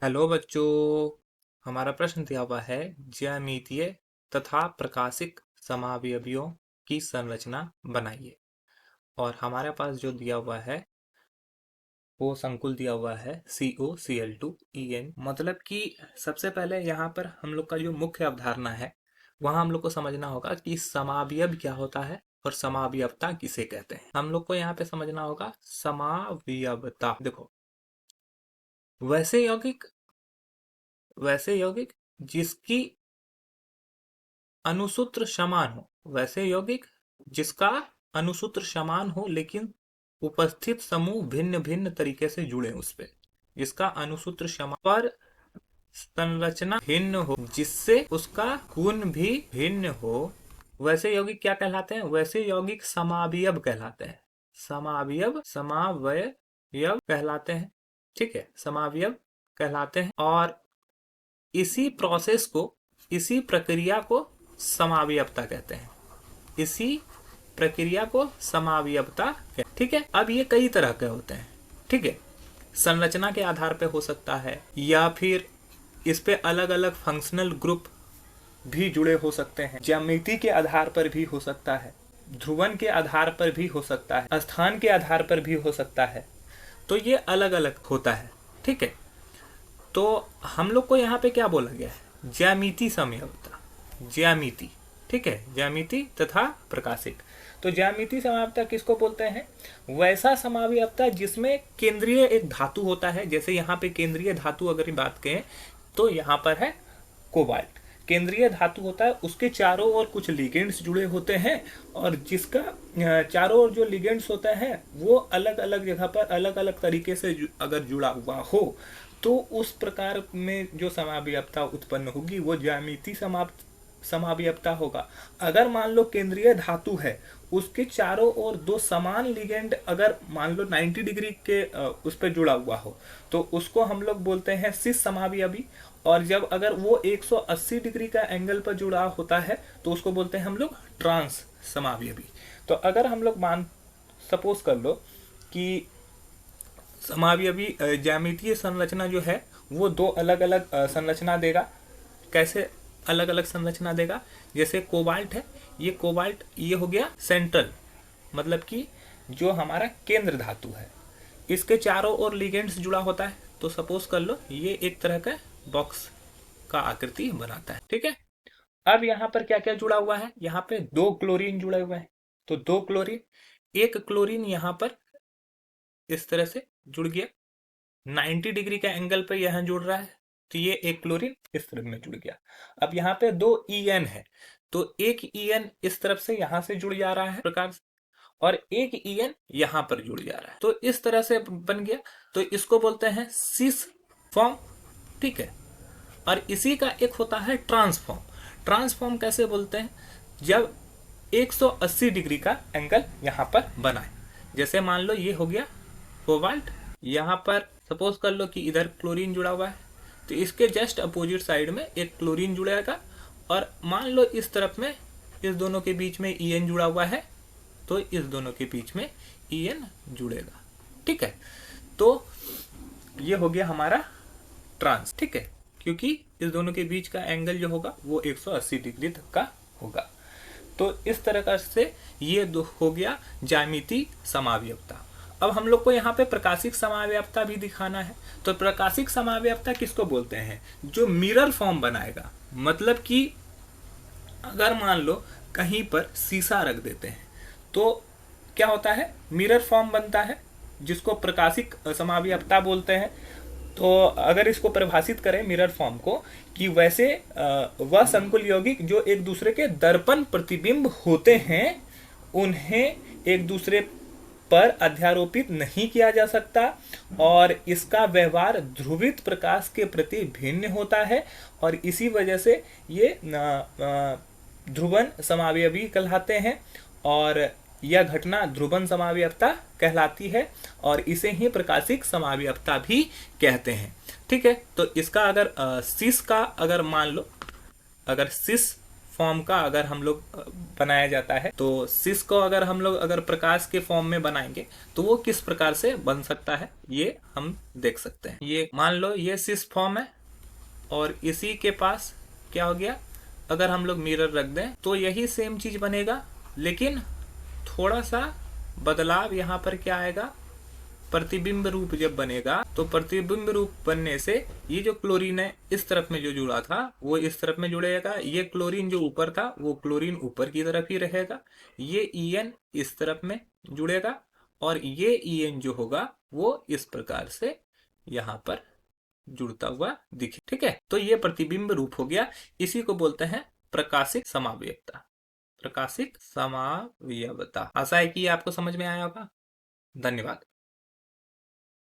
Hello बच्चों। हमारा प्रश्न दिया हुआ है ज्यामितीय तथा प्रकाशिक समावयवियों की संरचना बनाइए। और हमारे पास जो दिया हुआ है वो संकुल दिया हुआ है COCl2En। मतलब कि सबसे पहले यहाँ पर हम लोग का जो मुख्य अवधारणा है वहाँ हम लोग को समझना होगा कि समावयव क्या होता है और समावयवता किसे कहते हैं। हम लोग को यहाँ पे समझना होगा समावयवता। देखो, वैसे यौगिक जिसकी अनुसूत्र समान हो, वैसे यौगिक जिसका अनुसूत्र समान हो लेकिन उपस्थित समूह भिन्न भिन्न तरीके से जुड़े उस पे, जिसका अनुसूत्र समान पर संरचना भिन्न हो, जिससे उसका गुण भी भिन्न हो, वैसे यौगिक क्या कहलाते हैं? वैसे यौगिक समावयव कहलाते हैं। समावयव कहलाते हैं। ठीक है, समावयव कहलाते हैं। और इसी प्रोसेस को, इसी प्रक्रिया को समावयवता कहते हैं। इसी प्रक्रिया को समावयवता कहते हैं। ठीक है, अब ये कई तरह के होते हैं। ठीक है, संरचना के आधार पे हो सकता है, या फिर इस पे अलग अलग फंक्शनल ग्रुप भी जुड़े हो सकते हैं। ज्यामिति के आधार पर भी हो सकता है, ध्रुवन के आधार पर भी हो सकता है, स्थान के आधार पर भी हो सकता है। तो ये अलग अलग होता है। ठीक है, तो हम लोग को यहाँ पे क्या बोला गया है? ज्यामिति समवयवता, ज्यामिति। ठीक है, ज्यामिति तथा प्रकाशिक। तो ज्यामिति समवयवता किसको बोलते हैं? वैसा समवयवता जिसमें केंद्रीय एक धातु होता है। जैसे यहाँ पे केंद्रीय धातु अगर बात करें तो यहाँ पर है कोबाल्ट। केंद्रीय धातु होता है, उसके चारों ओर कुछ लिगेंड्स जुड़े होते हैं, और जिसका चारों ओर जो लिगेंड्स होता है वो अलग अलग जगह पर अलग अलग तरीके से अगर जुड़ा हुआ हो तो उस प्रकार में जो समावयवता उत्पन्न होगी वो ज्यामिति समावयवता होगा। अगर मान लो केंद्रीय धातु है, उसके चारों ओर दो समान लिगेंड अगर मान लो 90 डिग्री के उस पर जुड़ा हुआ हो तो उसको हम लोग बोलते हैं सिस समावयवी। और जब अगर वो 180 डिग्री का एंगल पर जुड़ा होता है तो उसको बोलते हैं हम लोग ट्रांस समावयवी। तो अगर हम लोग सपोज कर लो कि समावयवी ज्यामितीय संरचना जो है वो दो अलग अलग संरचना देगा। कैसे अलग अलग संरचना देगा? जैसे कोबाल्ट है, ये कोबाल्ट ये हो गया सेंट्रल, मतलब कि जो हमारा केंद्र धातु है, इसके चारों ओर लिगेंड्स जुड़ा होता है। तो सपोज कर लो ये एक तरह का बॉक्स का आकृति बनाता है। ठीक है, अब यहाँ पर क्या क्या जुड़ा हुआ है? यहाँ पे दो क्लोरीन जुड़े हुए हैं, तो दो क्लोरीन, एक क्लोरीन यहाँ पर इस तरह से जुड़ गया, 90 डिग्री का एंगल पे यहाँ जुड़ रहा है, तो ये एक क्लोरीन इस तरफ में जुड़ गया। अब यहाँ पे दो EN है, तो एक EN इस तरफ से यहाँ से जुड़ जा रहा है प्रकार से, और एक EN यहाँ पर जुड़ जा रहा है, तो इस तरह से बन गया। तो इसको बोलते हैं सिस फॉर्म। ठीक है, और इसी का एक होता है ट्रांसफॉर्म। ट्रांसफॉर्म कैसे बोलते हैं? जब 180 डिग्री का एंगल यहाँ पर बना है। जैसे मान लो ये हो गया कोबाल्ट, यहाँ पर सपोज कर लो कि इधर क्लोरीन जुड़ा हुआ है, तो इसके जस्ट अपोजिट साइड में एक क्लोरीन जुड़ेगा, और मान लो इस तरफ में इस दोनों के बीच में EN जुड़ा हुआ है, तो इस दोनों के बीच में EN जुड़ेगा। ठीक है, तो ये हो गया हमारा ट्रांस। ठीक है, क्योंकि इस दोनों के बीच का एंगल जो होगा वो 180 डिग्री तक का होगा। तो इस तरह से ये हो गया ज्यामिति समावयवता। अब हम लोग को यहाँ पे प्रकाशिक समावयवता भी दिखाना है। तो प्रकाशिक समावयवता किसको बोलते हैं? जो मिरर फॉर्म बनाएगा। मतलब कि अगर मान लो कहीं पर शीशा रख देते हैं तो क्या होता है? मिरर फॉर्म बनता है, जिसको प्रकाशिक समावयवता बोलते हैं। तो अगर इसको परिभाषित करें मिरर फॉर्म को, कि वैसे वह संकुल यौगिक जो एक दूसरे के दर्पण प्रतिबिंब होते हैं उन्हें एक दूसरे पर अध्यारोपित नहीं किया जा सकता, और इसका व्यवहार ध्रुवित प्रकाश के प्रति भिन्न होता है, और इसी वजह से ये ध्रुवन समावयवी कहलाते हैं, और यह घटना ध्रुवन समावयवता कहलाती है, और इसे ही प्रकाशिक समावयवता भी कहते हैं। ठीक है, तो इसका अगर सिस का अगर मान लो, अगर सिस फॉर्म का अगर हम लोग बनाया जाता है, तो सिस को अगर हम लोग अगर प्रकाश के फॉर्म में बनाएंगे तो वो किस प्रकार से बन सकता है ये हम देख सकते हैं। ये मान लो ये सिस फॉर्म है और इसी के पास क्या हो गया, अगर हम लोग मिरर रख दें तो यही सेम चीज बनेगा, लेकिन थोड़ा सा बदलाव यहाँ पर क्या आएगा, प्रतिबिंब रूप जब बनेगा तो प्रतिबिंब रूप बनने से ये जो क्लोरीन है इस तरफ में जो जुड़ा था वो इस तरफ में जुड़ेगा, ये क्लोरीन जो ऊपर था वो क्लोरीन ऊपर की तरफ ही रहेगा, ये ईएन इस तरफ में जुड़ेगा और ये ईएन जो होगा वो इस प्रकार से यहाँ पर जुड़ता हुआ दिखे। ठीक है, तो ये प्रतिबिंब रूप हो गया, इसी को बोलते हैं प्रकाशिक समावयवता। प्रकाशिक समावयवता। आशा है कि आपको समझ में आया होगा। धन्यवाद।